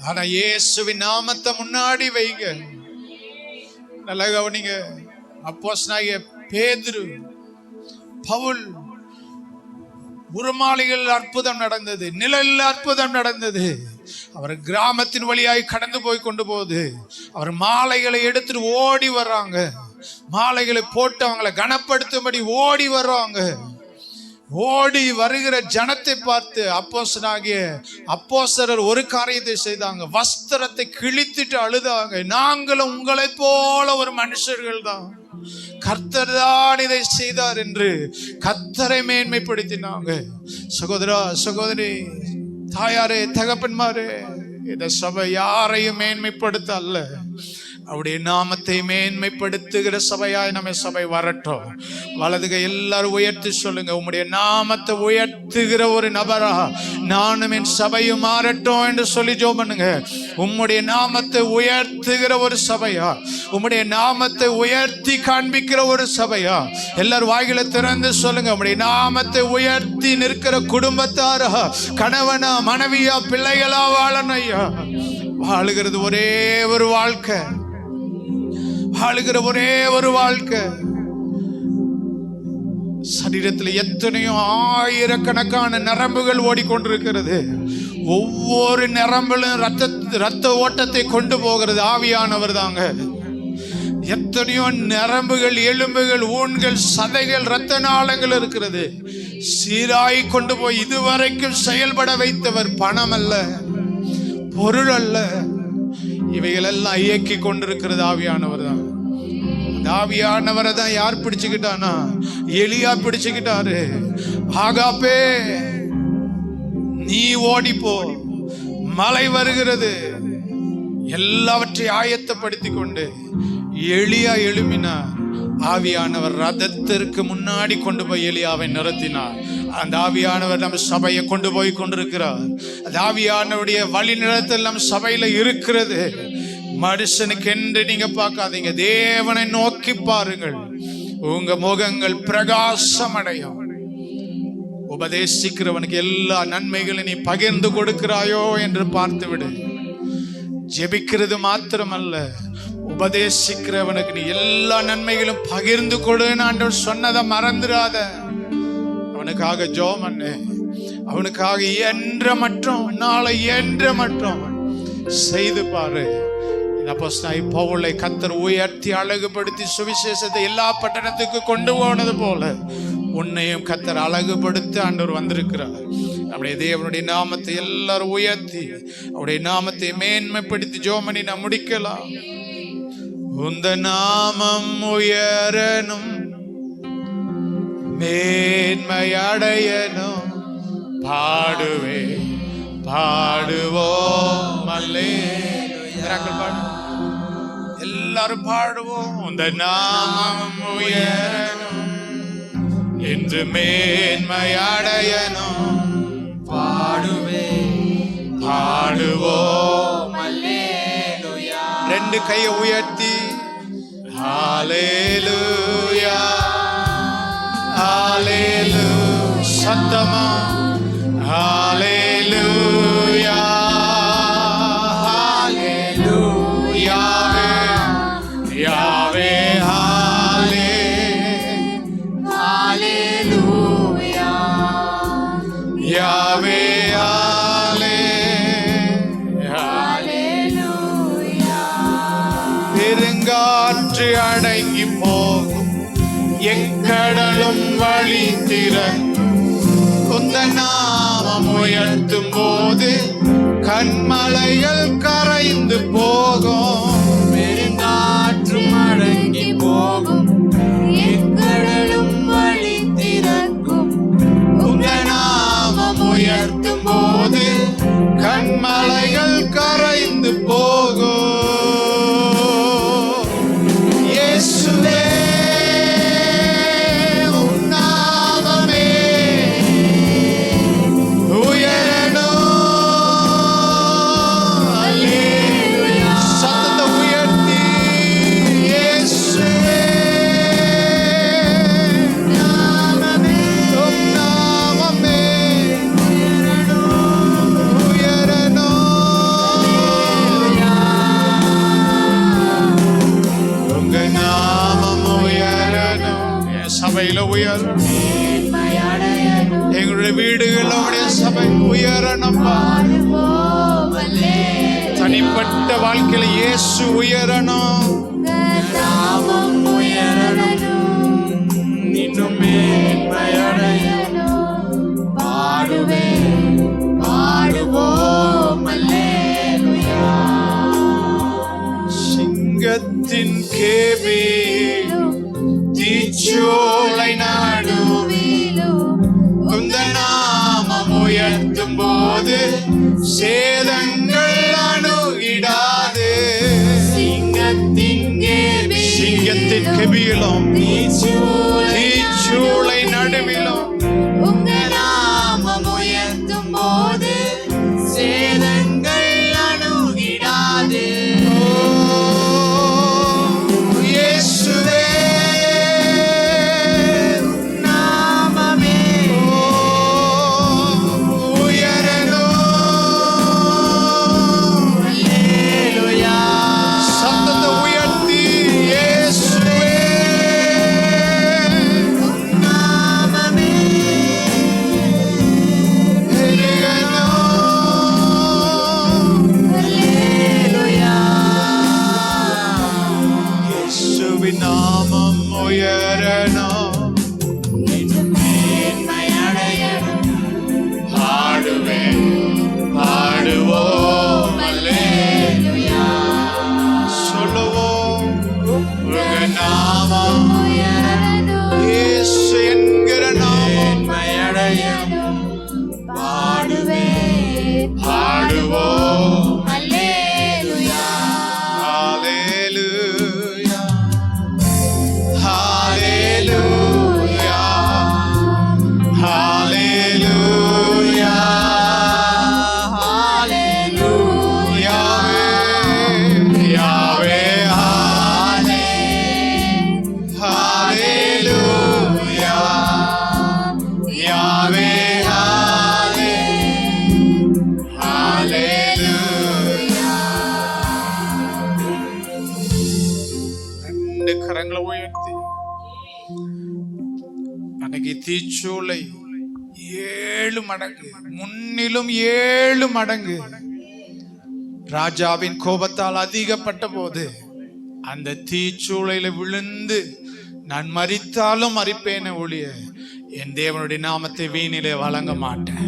ஆனா இயேசுவின் நாமத்தை முன்னாடி வைங்க. நல்லா கவனிங்க. அப்போஸ்தலனாகிய பேதுரு, பவுல், உருமாலையில் அற்புதம் நடந்தது, நிழலில் அற்புதம் நடந்தது. அவர் கிராமத்தின் வழியாய் கடந்து போய் கொண்டு போகுது. அவர் மாலைகளை எடுத்துட்டு ஓடி வர்றாங்க. மாலைகளை போட்டு அவங்களை கனப்படுத்தும்படி ஓடி வர்றாங்க. ஓடி வருகிற ஜனத்தை பார்த்து அப்போஸ்தலர் ஒரு காரியத்தை செய்தாங்க. வஸ்திரத்தை கிழித்துட்டு அழுதாங்க. நாங்களும் உங்களை போல ஒரு மனுஷர்கள் தான், கர்த்தர் தான் இதை செய்தார் என்று கர்த்தரை மேன்மைப்படுத்தினாங்க. சகோதரா, சகோதரி, தாயாரே, தகப்பன்மாரே, இந்த சபை யாரையும் மேன்மைப்படுத்த அல்ல, அவருடைய நாமத்தை மேன்மைப்படுத்துகிற சபையாய் நம்ம சபை வரட்டும். வலதுகை எல்லாரும் உயர்த்தி சொல்லுங்க, உம்முடைய நாமத்தை உயர்த்துகிற ஒரு நபரா நானும் என் சபையும் மாறட்டும் என்று சொல்லி ஜெபம் பண்ணுங்க. உம்முடைய நாமத்தை உயர்த்துகிற ஒரு சபையா, உம்முடைய நாமத்தை உயர்த்தி காண்பிக்கிற ஒரு சபையா, எல்லாரும் வாய்களை திறந்து சொல்லுங்க. உம்முடைய நாமத்தை உயர்த்தி நிற்கிற குடும்பத்தாரா, கணவனா, மனைவியா, பிள்ளைகளா வாழணும் ஐயா. வாழுகிறது ஒரே ஒரு வாழ்க்கை, வாழுகிற ஒரே ஒரு வாழ்க்கை. சரீரத்தில் எத்தனையோ ஆயிரக்கணக்கான நரம்புகள் ஓடிக்கொண்டிருக்கிறது. ஒவ்வொரு நரம்பிலும் ரத்த ஓட்டத்தை கொண்டு போகிறது ஆவியானவர் தாங்க. எத்தனையோ நரம்புகள், எலும்புகள், ஊன்கள், சதைகள், இரத்த நாளங்கள் இருக்கிறது. சீராய் கொண்டு போய் இதுவரைக்கும் செயல்பட வைத்தவர் பணம் அல்ல, பொருள் அல்ல, இவைகள் எல்லாம் இயக்கி கொண்டிருக்கிறது ஆவியானவர் தான். ஆவியானவரை தான் யார் பிடிச்சுக்கிட்டானா? எலியா பிடிச்சுக்கிட்டாரு. ஆகாப்பே, நீ ஓடிப்போ, மழை வருகிறது, எல்லாவற்றையும் ஆயத்தப்படுத்தி கொண்டு எலியா எழுப்பினார். ஆவியானவர் ரதத்திற்கு முன்னாடி கொண்டு போய் எலியாவை நிறுத்தினார். அந்த ஆவியானவர் நம்ம சபையை கொண்டு போய் கொண்டிருக்கிறார். அந்த ஆவியானவருடைய வழி நிலத்தில் நம்ம சபையில இருக்கிறது. மனுஷனுக்கு என்று நீங்க பார்க்காதீங்க, தேவனை நோக்கி பாருங்கள், உங்க முகங்கள் பிரகாசம் அடையும். உபதேசிக்கிறவனுக்கு எல்லா நன்மைகளும் நீ பகிர்ந்து கொடுக்கிறாயோ என்று பார்த்து விடு. ஜெபிக்கிறது மாத்திரமல்ல, உபதேசிக்கிறவனுக்கு நீ எல்லா நன்மைகளும் பகிர்ந்து கொடுன்னு ஆண்டவர் சொன்னதை மறந்துடாத. அவனுக்காக ஜெபம் பண்ணு. அவனுக்காக இயன்ற மட்டும், நாளை இயன்ற மட்டும் செய்து பாரு. அப்போஸ்தலனாகிய பவுலை கர்த்தர் உயர்த்தி அழகுபடுத்தி சுவிசேஷத்தை எல்லா பட்டணத்துக்கு கொண்டு போனது போல உன்னையும் கர்த்தர் அழகுபடுத்தி ஆண்டவர் வந்திருக்கிறார். நம்முடைய தேவனுடைய நாமத்தை எல்லாரும் உயர்த்தி அவருடைய நாமத்தை மேன்மைப்படுத்தி ஜெபம் பண்ணி நாம் முடிக்கலாம். உந்த நாமம் உயரணும், மேன்மை அடையணும், பாடுவே பாடுவோம் அல்லேலூயா. எல்லாரும் பாடுவோம். உந்த நாமம் உயரணும், என்று மேன்மை அடையணும், பாடுவே பாடுவோம் அல்லேலூயா. ரெண்டு கையை உயர்த்தி ஹalleluya ஹalleluya, சத்தமா ஹalleluya ஹalleluya, யாவே ஹalleluya, யாவே பெருங்காற்று அடங்கி போகும், எக்கடலும் வழி திறக்கும், உந்த நாமம் உயர்த்தும் போது கண்மலைகள் கரைந்து போகும். பெருங்காற்றும் அடங்கி போகும், எக்கடலும் வழி திறக்கும், உந்த நாமம் உயர்த்தும் போது கண்மலைகள் கரைந்து போகும். இயேசுவே உம் நாமமே உயரணும். அல்லேலூயா. சத்தத்தை உயர்த்தி இயேசுவே உயரும். மேன்மை அடையணும். எங்களுடைய வீடுகள் உம்முடைய சபை உயரணும்பா. பாடுவோம் அல்லேலூயா. தனிப்பட்ட வாழ்க்கையில இயேசு உயரணும். நாமம் உயரணும். இன்னும் மேன்மை அடையணும். பாடுவேன் பாடுவோம் அல்லேலூயா. சிங்கத்தின் கேபிலும் தீச்சூளை நடுவிலும் உந்த நாமம் உயர்த்தும் போது சேதங்கள் அணுகிடாது. சிங்கத்தின் கெபியிலும் தீச்சூளை நடுவிலும் உங்க நாமம் உயர்த்தும் போது சேதங்கள் அணுகிடாது. இயேசுவே நாமமே உயரணும். அல்லேலூயா. சத்தத்தை உயர்த்தி இயேசுவே நாமமே பெருகணும். அல்லேலூயா. இயேசுவின் நாமம் உயரணும். இன்னும் மேன்மை அடையணும். பாடுவேன் பாடுவோம் அல்லேலூயா. சொல்லுவோம் உங்க நாமம் உயரணும். இயேசு என்கிற நாமம் மேன்மை அடையணும். பாடுவேன் பாடுவோம். அல்லேலூயா. ஹalleluya ஹalleluya ஹalleluya ஹalleluya. யாவே ஹalleluya யாவே ஹalleluya. ரெண்டு கரங்களை உயர்த்தி அன்னைக்கு தீச்சூளை 7 மடங்கு முன்னிலும் 7 மடங்கு ராஜாவின் கோபத்தால் அதிகப்பட்ட போது அந்த தீச்சூளையில விழுந்து நான் மரித்தாலும் மரிப்பேனே ஒழிய என் தேவனுடைய நாமத்தை வீணிலே வழங்க மாட்டேன்.